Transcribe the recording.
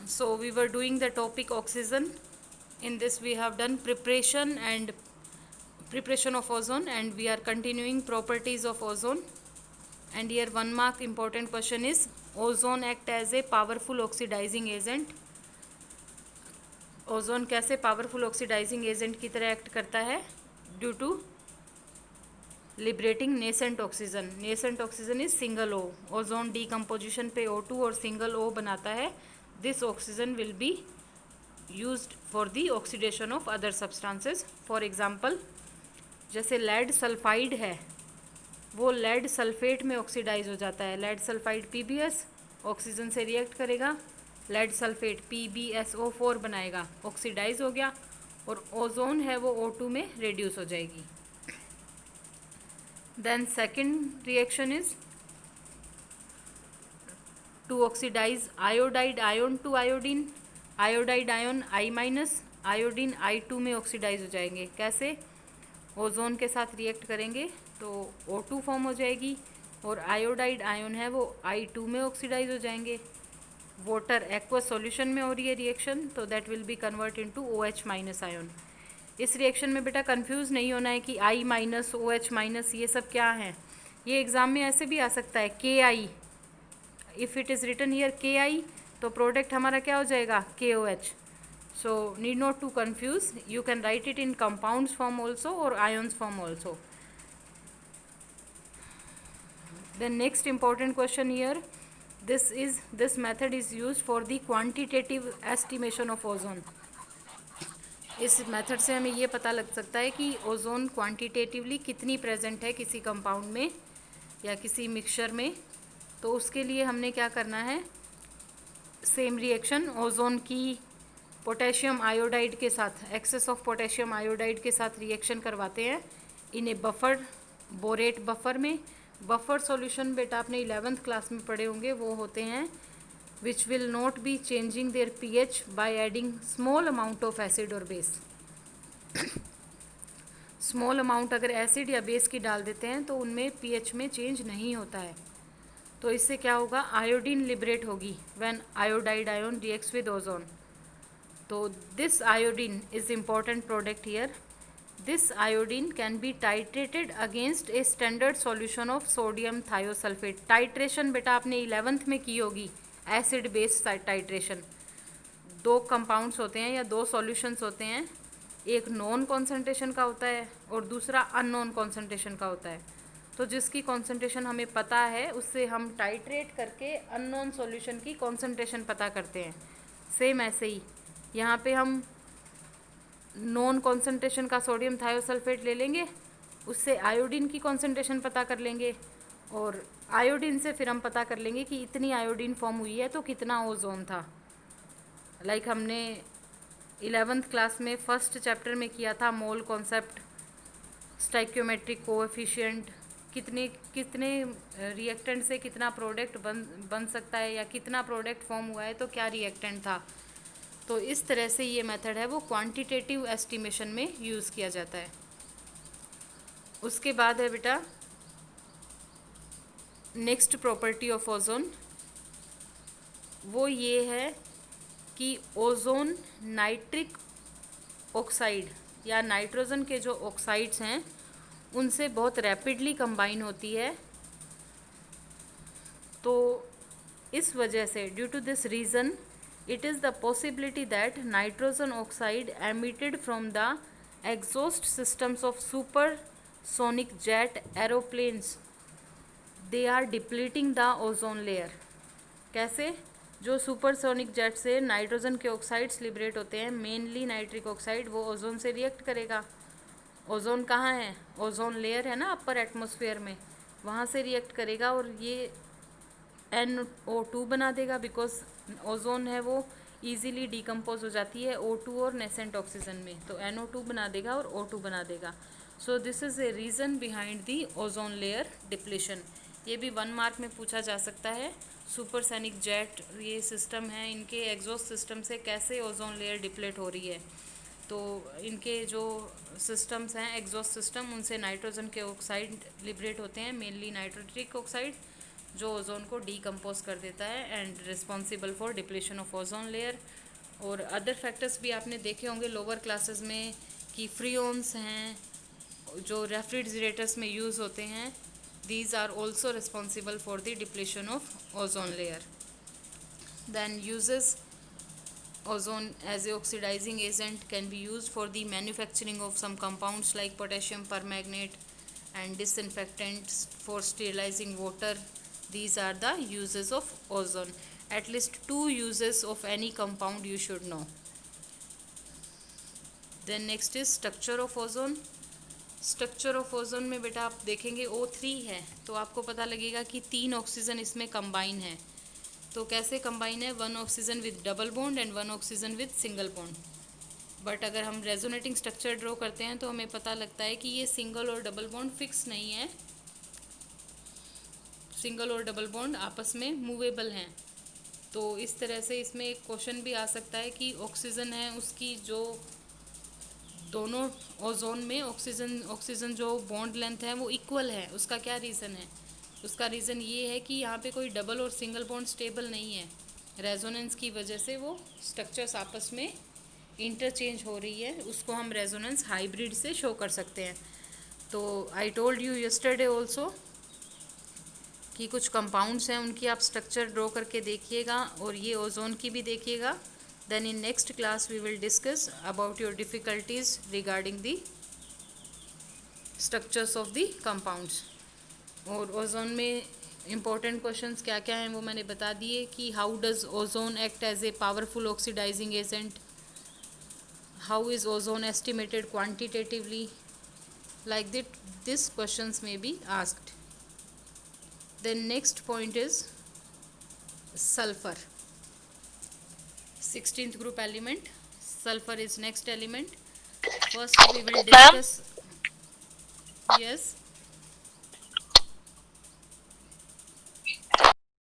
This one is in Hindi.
So we were doing the topic oxygen. In this we have done preparation of ozone, and we are continuing properties of ozone. And here 1 mark important question is, ozone act as a powerful oxidizing agent. Ozone कैसे पावरफुल ऑक्सीडाइजिंग एजेंट की तरह एक्ट करता है? Due to liberating nascent oxygen. Nascent oxygen is single O. Ozone decomposition पे O2 और सिंगल O बनाता है. This oxygen will be used for the oxidation of other substances. For example, जैसे लेड सल्फाइड है, वो लेड सल्फेट में ऑक्सीडाइज हो जाता है. लेड सल्फाइड PbS ऑक्सीजन से रिएक्ट करेगा, लेड सल्फेट PbSO4 बनाएगा, ऑक्सीडाइज हो गया, और ओजोन है वो O2 में रिड्यूस हो जाएगी. Then second reaction is to oxidise iodide ion to iodine. Iodide ion I-, iodine I2 में ऑक्सीडाइज हो जाएंगे. कैसे? ओजोन के साथ रिएक्ट करेंगे तो O2 फॉर्म हो जाएगी, और आयोडाइड आयोन है वो I2 में ऑक्सीडाइज हो जाएंगे. वाटर एक्वस सॉल्यूशन में हो रही है रिएक्शन, तो that will be convert into OH- ion. इस रिएक्शन में बेटा कंफ्यूज नहीं होना है कि I-, OH- ये सब क्या है. ये एग्जाम में ऐसे भी आ सकता है KI. If it is written here KI, तो प्रोडक्ट हमारा क्या हो जाएगा? KOH. So need not to confuse. You can write it in compounds form also or ions form also. The next important question here, this method is used for the quantitative estimation of ozone. इस मेथड से हमें ये पता लग सकता है कि ओजोन क्वांटिटेटिवली कितनी प्रेजेंट है किसी कंपाउंड में या किसी मिक्सचर में. तो उसके लिए हमने क्या करना है, सेम रिएक्शन ओजोन की पोटेशियम आयोडाइड के साथ, एक्सेस ऑफ पोटेशियम आयोडाइड के साथ रिएक्शन करवाते हैं इन ए बफर, बोरेट बफर में. बफर सॉल्यूशन बेटा आपने 11th क्लास में पढ़े होंगे, वो होते हैं which will not be changing their pH by adding small amount of acid और बेस. स्मॉल अमाउंट अगर एसिड या बेस की डाल देते हैं तो उनमें pH में चेंज नहीं होता है. तो इससे क्या होगा, आयोडीन लिबरेट होगी when iodide ion reacts with ozone. तो this iodine is important product here. This iodine can be titrated against a standard solution of sodium thiosulphate. Titration बेटा आपने 11th में की होगी, एसिड बेस टाइट्रेशन. 2 कंपाउंड्स होते हैं या 2 सॉल्यूशंस होते हैं, एक नॉन कॉन्सेंट्रेशन का होता है और दूसरा अननोन कॉन्सेंट्रेशन का होता है. तो जिसकी कॉन्सेंट्रेशन हमें पता है उससे हम टाइट्रेट करके अननोन सॉल्यूशन की कॉन्सेंट्रेशन पता करते हैं. सेम ऐसे ही यहाँ पे हम नॉन कॉन्सेंट्रेशन का सोडियम थायोसल्फेट ले लेंगे, उससे आयोडीन की कॉन्सेंट्रेशन पता कर लेंगे, और आयोडीन से फिर हम पता कर लेंगे कि इतनी आयोडीन फॉर्म हुई है तो कितना ओजोन था. लाइक हमने 11th क्लास में फर्स्ट चैप्टर में किया था मोल कॉन्सेप्ट, स्टाइक्योमेट्रिक कोएफिशिएंट, कितने कितने रिएक्टेंट से कितना प्रोडक्ट बन सकता है या कितना प्रोडक्ट फॉर्म हुआ है तो क्या रिएक्टेंट था. तो इस तरह से ये मेथड है वो क्वांटिटेटिव एस्टिमेशन में यूज़ किया जाता है. उसके बाद है बेटा नेक्स्ट प्रॉपर्टी ऑफ ओजोन, वो ये है कि ओजोन नाइट्रिक ऑक्साइड या नाइट्रोजन के जो ऑक्साइड्स हैं उनसे बहुत रैपिडली कंबाइन होती है. तो इस वजह से due to this reason it is the possibility that nitrogen oxide emitted from the exhaust systems of supersonic jet aeroplanes, they are depleting the ozone layer. कैसे? जो सुपरसोनिक जेट से नाइट्रोजन के ऑक्साइड्स लिबरेट होते हैं, मेनली नाइट्रिक ऑक्साइड, वो ओजोन से रिएक्ट करेगा. ओजोन कहाँ है? ओजोन लेयर है ना अपर एटमॉस्फेयर में, वहाँ से रिएक्ट करेगा और ये NO2 बना देगा, बिकॉज ओजोन है वो इजीली डिकम्पोज हो जाती है O2 और नेसेंट ऑक्सीजन में, तो NO2 बना देगा और O2 बना देगा. So this is a reason behind the ozone layer depletion. ये भी 1 मार्क में पूछा जा सकता है. सुपरसोनिक जेट ये सिस्टम है, इनके एग्जॉस्ट सिस्टम से कैसे ओजोन लेयर डिप्लेट हो रही है. तो इनके जो सिस्टम्स हैं एग्जॉस्ट सिस्टम, उनसे नाइट्रोजन के ऑक्साइड लिबरेट होते हैं, मेनली नाइट्रोटिक ऑक्साइड. जो ओजोन को डीकम्पोज कर देता है and responsible for depletion of ozone layer. और अदर फैक्टर्स भी आपने देखे होंगे लोअर क्लासेस में कि फ्रीओन्स हैं जो रेफ्रिजरेटर्स में यूज़ होते हैं, these are also responsible for the depletion of ozone layer. Then uses ozone as a oxidizing agent can be used for the manufacturing of some compounds like potassium permanganate and disinfectants for sterilizing water. These are the uses of ozone. At least 2 uses of any compound you should know. Then next is structure of ozone. Structure of ozone में बेटा आप देखेंगे O3 है तो आपको पता लगेगा कि 3 ऑक्सीजन इसमें कंबाइन है। तो कैसे कंबाइन है, 1 oxygen with double bond and 1 oxygen with single bond. But अगर हम रेजोनेटिंग स्ट्रक्चर ड्रॉ करते हैं तो हमें पता लगता है कि ये सिंगल और डबल बॉन्ड फिक्स नहीं है, सिंगल और डबल बॉन्ड आपस में मूवेबल हैं। तो इस तरह से इसमें एक क्वेश्चन भी आ सकता है कि ऑक्सीजन है उसकी जो दोनों ओजोन में ऑक्सीजन जो बॉन्ड लेंथ है वो इक्वल है, उसका क्या रीज़न है? उसका रीज़न ये है कि यहाँ पे कोई डबल और सिंगल बॉन्ड स्टेबल नहीं है, रेजोनेंस की वजह से वो स्ट्रक्चर्स आपस में इंटरचेंज हो रही है, उसको हम रेजोनेंस हाइब्रिड से शो कर सकते हैं। तो I told you yesterday also कि कुछ कंपाउंड्स हैं उनकी आप स्ट्रक्चर ड्रॉ करके देखिएगा और ये ओजोन की भी देखिएगा। Then in next class we will discuss about your difficulties regarding the structures of the compounds. और ओजोन में important questions क्या क्या हैं वो मैंने बता दिए कि how does ozone act as a powerful oxidizing agent, how is ozone estimated quantitatively, like that these questions may be asked. Then next point is sulfur, 16th group element. Sulfur is next element. First we will discuss. Yes.